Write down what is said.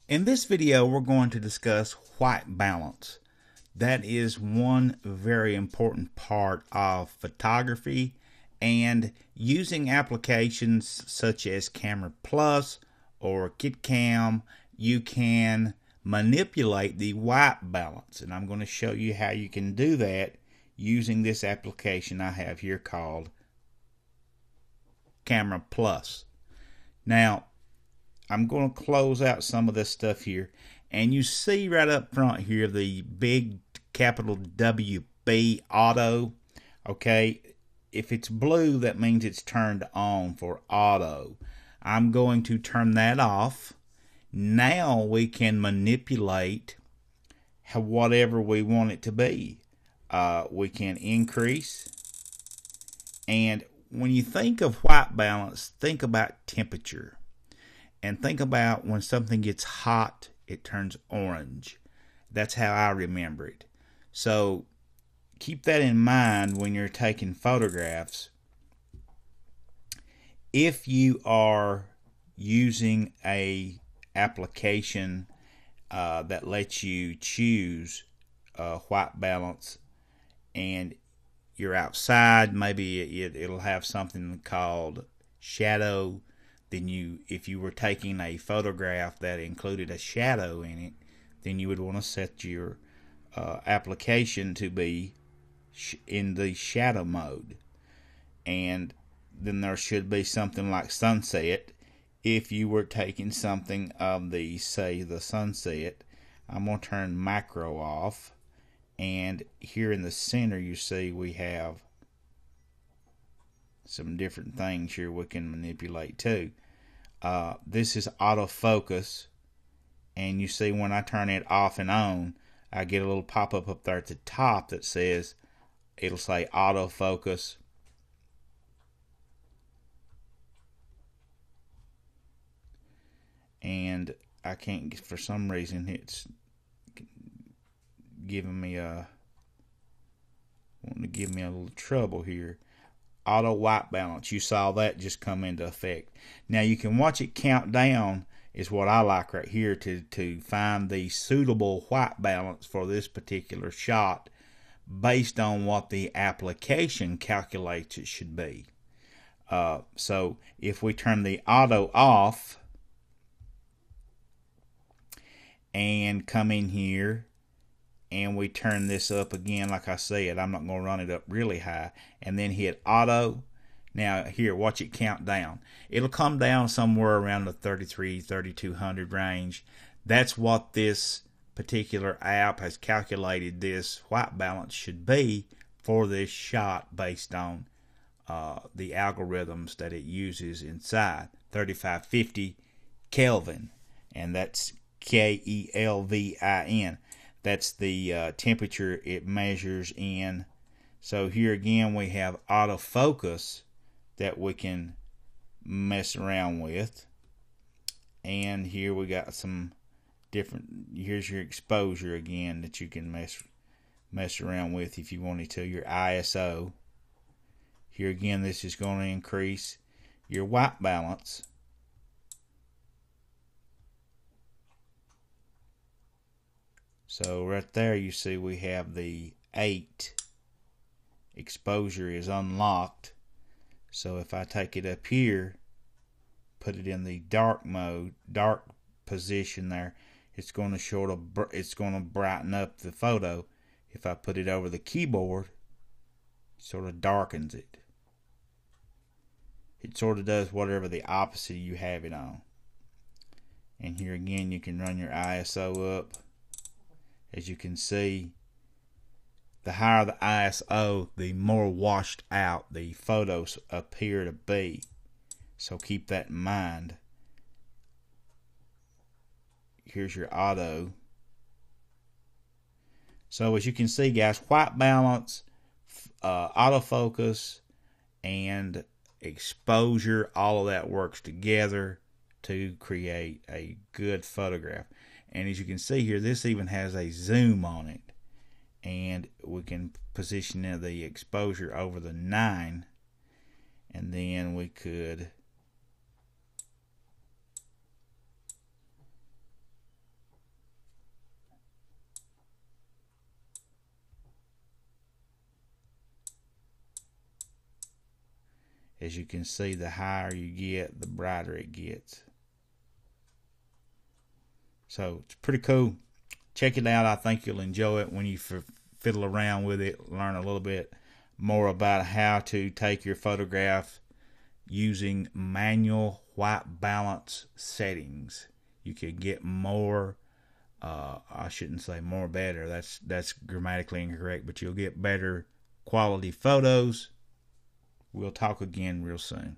In this video, we're going to discuss white balance. That is one very important part of photography, and using applications such as Camera Plus or KitCam, you can manipulate the white balance. And I'm going to show you how you can do that using this application I have here called Camera Plus. Now, I'm going to close out some of this stuff here, and you see right up front here the big capital WB auto. Okay, if it's blue, that means it's turned on for auto. I'm going to turn that off. Now we can manipulate whatever we want it to be. We can increase, and when you think of white balance, think about temperature. And think about when something gets hot, it turns orange. That's how I remember it. So keep that in mind when you're taking photographs. If you are using a application that lets you choose white balance, and you're outside, maybe it'll have something called shadow. Then if you were taking a photograph that included a shadow in it, then you would want to set your application to be in the shadow mode. And then there should be something like sunset. If you were taking something of the, say, the sunset, I'm going to turn macro off. And here in the center, you see we have some different things here we can manipulate too. This is autofocus, and you see when I turn it off and on, I get a little pop-up up there at the top that says, it'll say autofocus. And I can't, for some reason, it's giving me wanting to give me a little trouble here. Auto white balance, you saw that just come into effect. Now you can watch it count down, is what I like right here, to find the suitable white balance for this particular shot based on what the application calculates it should be. So if we turn the auto off and come in here and we turn this up again, like I said, I'm not going to run it up really high, and then hit auto. Now here, watch it count down. It'll come down somewhere around the 3200 range. That's what this particular app has calculated this white balance should be for this shot based on the algorithms that it uses inside. 3550 Kelvin, and that's Kelvin. That's the temperature it measures in. So here again we have autofocus that we can mess around with. And here we got some different, here's your exposure again that you can mess around with if you wanted to. Your ISO. Here again, this is going to increase your white balance. So right there you see we have the 8 exposure is unlocked. So if I take it up here, put it in the dark mode, dark position there, it's going to brighten up the photo. If I put it over the keyboard, it sort of darkens it. It sort of does whatever the opposite you have it on. And here again you can run your ISO up. As you can see, the higher the ISO, the more washed out the photos appear to be. So keep that in mind. Here's your auto. So as you can see, guys, white balance, autofocus, and exposure, all of that works together to create a good photograph. And as you can see here, this even has a zoom on it. And we can position the exposure over the 9. And then we could As you can see, the higher you get, the brighter it gets. So it's pretty cool. Check it out. I think you'll enjoy it when you fiddle around with it, learn a little bit more about how to take your photograph using manual white balance settings. You can get more, I shouldn't say more better, that's grammatically incorrect, but you'll get better quality photos. We'll talk again real soon.